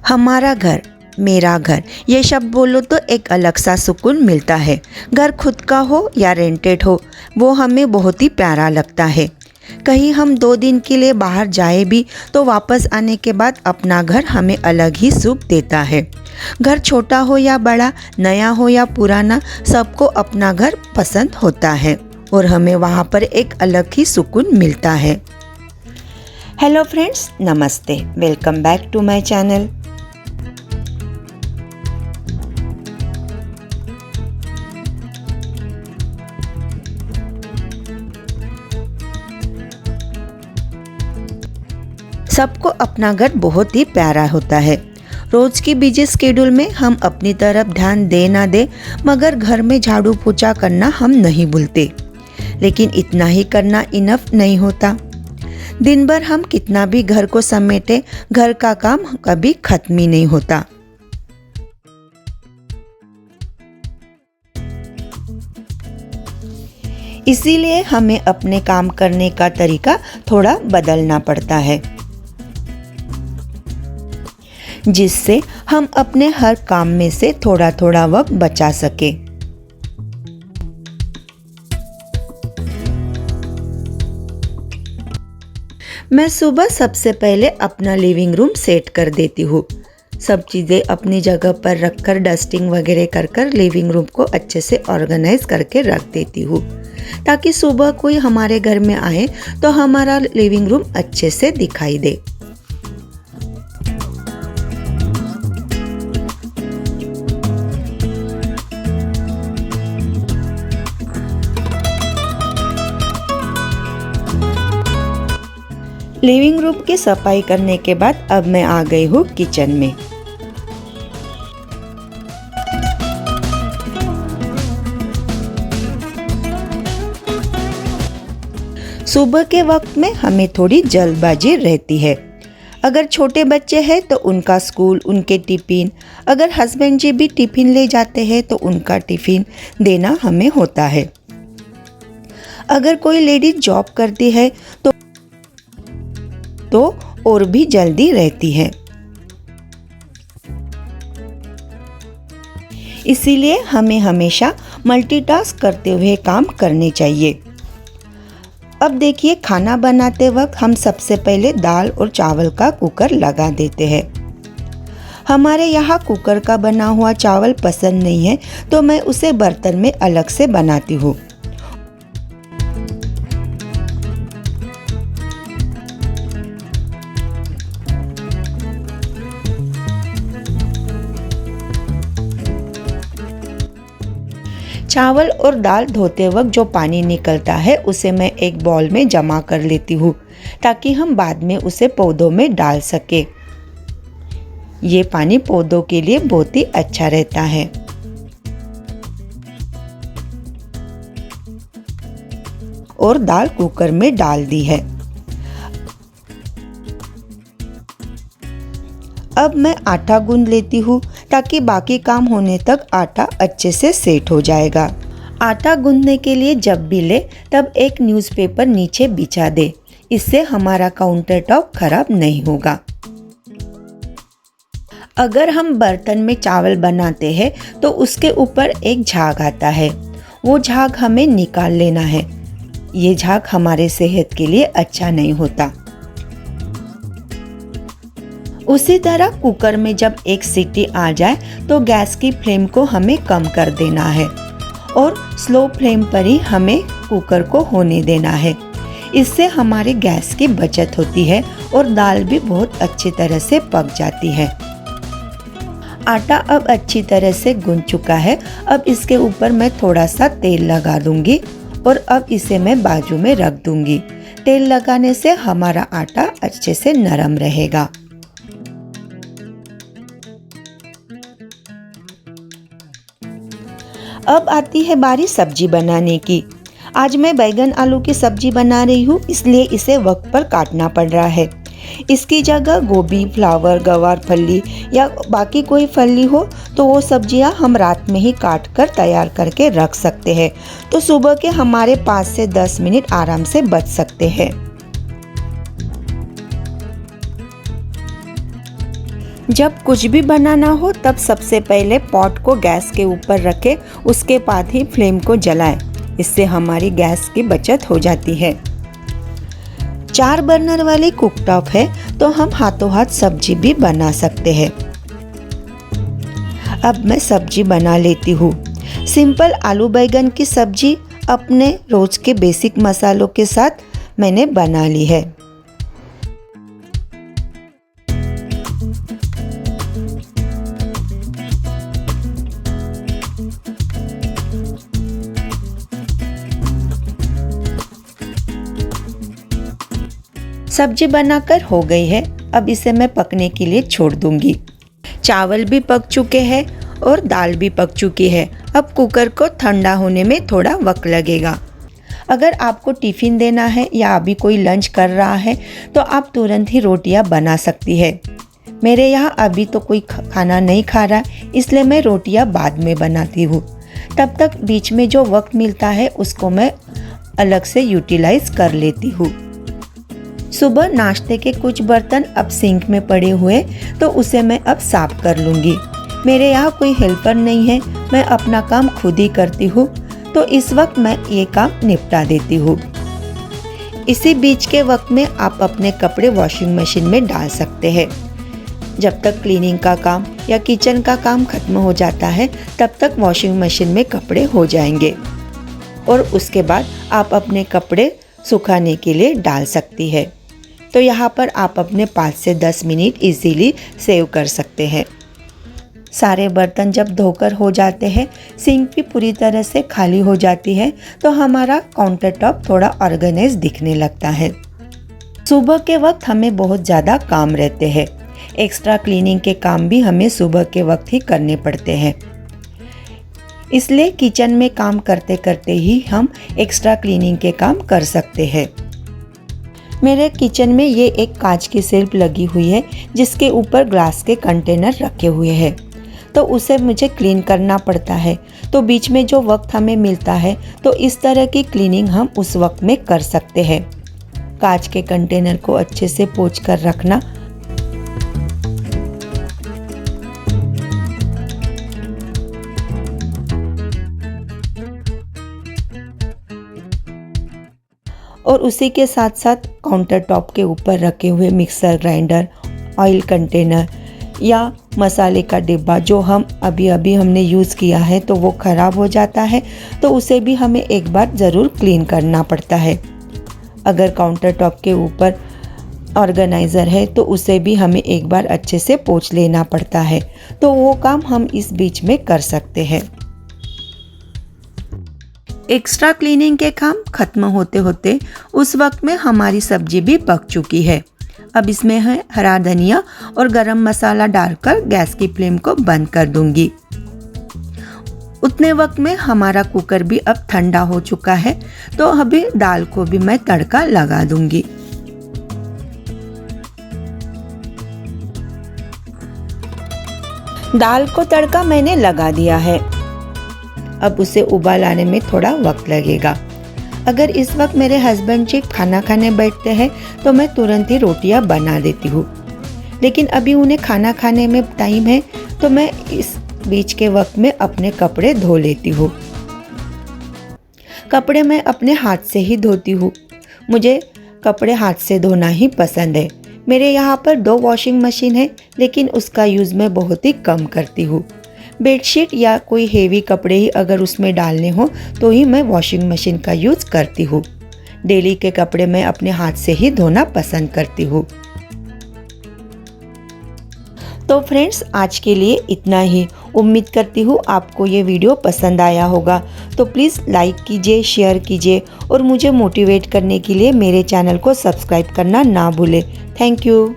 हमारा घर, मेरा घर, ये शब्द बोलो तो एक अलग सा सुकून मिलता है। घर खुद का हो या रेंटेड हो, वो हमें बहुत ही प्यारा लगता है। कहीं हम 2 दिन के लिए बाहर जाए भी तो वापस आने के बाद अपना घर हमें अलग ही सुख देता है। घर छोटा हो या बड़ा, नया हो या पुराना, सबको अपना घर पसंद होता है और हमें वहाँ पर एक अलग ही सुकून मिलता है। हेलो फ्रेंड्स, नमस्ते, welcome back to my channel. सबको अपना घर बहुत ही प्यारा होता है। रोज की बिजी शेड्यूल में हम अपनी तरफ ध्यान दे ना दे, मगर घर में झाड़ू पोछा करना हम नहीं भूलते। लेकिन इतना ही करना इनफ नहीं होता। दिन भर हम कितना भी घर को समेटे, घर का काम कभी खत्म ही नहीं होता। इसीलिए हमें अपने काम करने का तरीका थोड़ा बदलना पड़ता है, जिससे हम अपने हर काम में से थोड़ा थोड़ा वक्त बचा सके। मैं सुबह सबसे पहले अपना लिविंग रूम सेट कर देती हूँ। सब चीज़ें अपनी जगह पर रखकर डस्टिंग वगैरह कर लिविंग रूम को अच्छे से ऑर्गेनाइज करके रख देती हूँ, ताकि सुबह कोई हमारे घर में आए तो हमारा लिविंग रूम अच्छे से दिखाई दे। लिविंग रूम की सफाई करने के बाद अब मैं आ गई हूँ किचन में। सुबह के वक्त में हमें थोड़ी जल्दबाजी रहती है। अगर छोटे बच्चे हैं तो उनका स्कूल, उनके टिफ़िन, अगर हस्बैंड जी भी टिफ़िन ले जाते हैं तो उनका टिफ़िन देना हमें होता है। अगर कोई लेडीज जॉब करती है तो और भी जल्दी रहती है। इसीलिए हमें हमेशा मल्टीटास्क करते हुए काम करने चाहिए। अब देखिए, खाना बनाते वक्त हम सबसे पहले दाल और चावल का कुकर लगा देते हैं। हमारे यहाँ कुकर का बना हुआ चावल पसंद नहीं है, तो मैं उसे बर्तन में अलग से बनाती हूँ। चावल और दाल धोते वक्त जो पानी निकलता है उसे मैं एक बाउल में जमा कर लेती हूँ, ताकि हम बाद में उसे पौधों में डाल सके। ये पानी पौधों के लिए बहुत ही अच्छा रहता है। और दाल कुकर में डाल दी है। अब मैं आटा गूंद लेती हूँ, ताकि बाकी काम होने तक आटा अच्छे से सेट हो जाएगा। आटा गूंदने के लिए जब भी ले तब एक न्यूज़पेपर नीचे बिछा दे, इससे हमारा काउंटर टॉप खराब नहीं होगा। अगर हम बर्तन में चावल बनाते हैं तो उसके ऊपर एक झाग आता है, वो झाग हमें निकाल लेना है। ये झाग हमारे सेहत के लिए अच्छा नहीं होता। उसी तरह कुकर में जब एक सीटी आ जाए तो गैस की फ्लेम को हमें कम कर देना है और स्लो फ्लेम पर ही हमें कुकर को होने देना है। इससे हमारी गैस की बचत होती है और दाल भी बहुत अच्छी तरह से पक जाती है। आटा अब अच्छी तरह से गूंथ चुका है। अब इसके ऊपर मैं थोड़ा सा तेल लगा दूंगी और अब इसे मैं बाजू में रख दूंगी। तेल लगाने से हमारा आटा अच्छे से नरम रहेगा। अब आती है बारी सब्जी बनाने की। आज मैं बैगन आलू की सब्जी बना रही हूँ, इसलिए इसे वक्त पर काटना पड़ रहा है। इसकी जगह गोभी, फ्लावर, गवार फली या बाकी कोई फली हो तो वो सब्जियां हम रात में ही काट कर तैयार करके रख सकते हैं, तो सुबह के हमारे 5 से 10 मिनट आराम से बच सकते हैं। जब कुछ भी बनाना हो तब सबसे पहले पॉट को गैस के ऊपर रखें, उसके बाद ही फ्लेम को जलाएं। इससे हमारी गैस की बचत हो जाती है। 4 बर्नर वाली कुकटॉप है तो हम हाथों हाथ सब्जी भी बना सकते हैं। अब मैं सब्जी बना लेती हूँ। सिंपल आलू बैंगन की सब्जी अपने रोज के बेसिक मसालों के साथ मैंने बना ली है। सब्जी बनाकर हो गई है। अब इसे मैं पकने के लिए छोड़ दूंगी। चावल भी पक चुके हैं और दाल भी पक चुकी है। अब कुकर को ठंडा होने में थोड़ा वक्त लगेगा। अगर आपको टिफ़िन देना है या अभी कोई लंच कर रहा है तो आप तुरंत ही रोटियां बना सकती है। मेरे यहाँ अभी तो कोई खाना नहीं खा रहा, इसलिए मैं रोटियां बाद में बनाती हूँ। तब तक बीच में जो वक्त मिलता है उसको मैं अलग से यूटिलाइज कर लेती हूँ। सुबह नाश्ते के कुछ बर्तन अब सिंक में पड़े हुए तो उसे मैं अब साफ कर लूँगी। मेरे यहाँ कोई हेल्पर नहीं है, मैं अपना काम खुद ही करती हूँ, तो इस वक्त मैं ये काम निपटा देती हूँ। इसी बीच के वक्त में आप अपने कपड़े वॉशिंग मशीन में डाल सकते हैं। जब तक क्लीनिंग का काम या किचन का काम खत्म हो जाता है तब तक वॉशिंग मशीन में कपड़े हो जाएंगे और उसके बाद आप अपने कपड़े सुखाने के लिए डाल सकती है। तो यहाँ पर आप अपने 5 से 10 मिनट इजीली सेव कर सकते हैं। सारे बर्तन जब धोकर हो जाते हैं, सिंक भी पूरी तरह से खाली हो जाती है, तो हमारा काउंटर टॉप थोड़ा ऑर्गेनाइज दिखने लगता है। सुबह के वक्त हमें बहुत ज़्यादा काम रहते हैं। एक्स्ट्रा क्लीनिंग के काम भी हमें सुबह के वक्त ही करने पड़ते हैं। इसलिए किचन में काम करते करते ही हम एक्स्ट्रा क्लीनिंग के काम कर सकते हैं। मेरे किचन में ये एक कांच की शेल्फ लगी हुई है जिसके ऊपर ग्लास के कंटेनर रखे हुए हैं, तो उसे मुझे क्लीन करना पड़ता है। तो बीच में जो वक्त हमें मिलता है तो इस तरह की क्लीनिंग हम उस वक्त में कर सकते हैं। कांच के कंटेनर को अच्छे से पोंछ कर रखना, और उसी के साथ साथ काउंटर टॉप के ऊपर रखे हुए मिक्सर ग्राइंडर, ऑयल कंटेनर या मसाले का डिब्बा जो हम अभी हमने यूज़ किया है तो वो ख़राब हो जाता है, तो उसे भी हमें एक बार ज़रूर क्लीन करना पड़ता है। अगर काउंटर टॉप के ऊपर ऑर्गेनाइज़र है तो उसे भी हमें एक बार अच्छे से पोंछ लेना पड़ता है, तो वो काम हम इस बीच में कर सकते हैं। एक्स्ट्रा क्लीनिंग के काम खत्म होते होते उस वक्त में हमारी सब्जी भी पक चुकी है। अब इसमें है हरा धनिया और गरम मसाला डालकर गैस की फ्लेम को बंद कर दूंगी। उतने वक्त में हमारा कुकर भी अब ठंडा हो चुका है, तो अभी दाल को भी मैं तड़का लगा दूंगी। दाल को तड़का मैंने लगा दिया है। अब उसे उबाल आने में थोड़ा वक्त लगेगा। अगर इस वक्त मेरे हस्बैंड जी खाना खाने बैठते हैं तो मैं तुरंत ही रोटियां बना देती हूँ, लेकिन अभी उन्हें खाना खाने में टाइम है तो मैं इस बीच के वक्त में अपने कपड़े धो लेती हूँ। कपड़े मैं अपने हाथ से ही धोती हूँ। मुझे कपड़े हाथ से धोना ही पसंद है। मेरे यहाँ पर 2 वॉशिंग मशीन है, लेकिन उसका यूज़ मैं बहुत ही कम करती हूँ। बेडशीट या कोई हेवी कपड़े ही अगर उसमें डालने हो तो ही मैं वॉशिंग मशीन का यूज़ करती हूँ। डेली के कपड़े मैं अपने हाथ से ही धोना पसंद करती हूँ। तो फ्रेंड्स, आज के लिए इतना ही। उम्मीद करती हूँ आपको ये वीडियो पसंद आया होगा। तो प्लीज़ लाइक कीजिए, शेयर कीजिए और मुझे मोटिवेट करने के लिए मेरे चैनल को सब्सक्राइब करना ना भूलें। Thank you.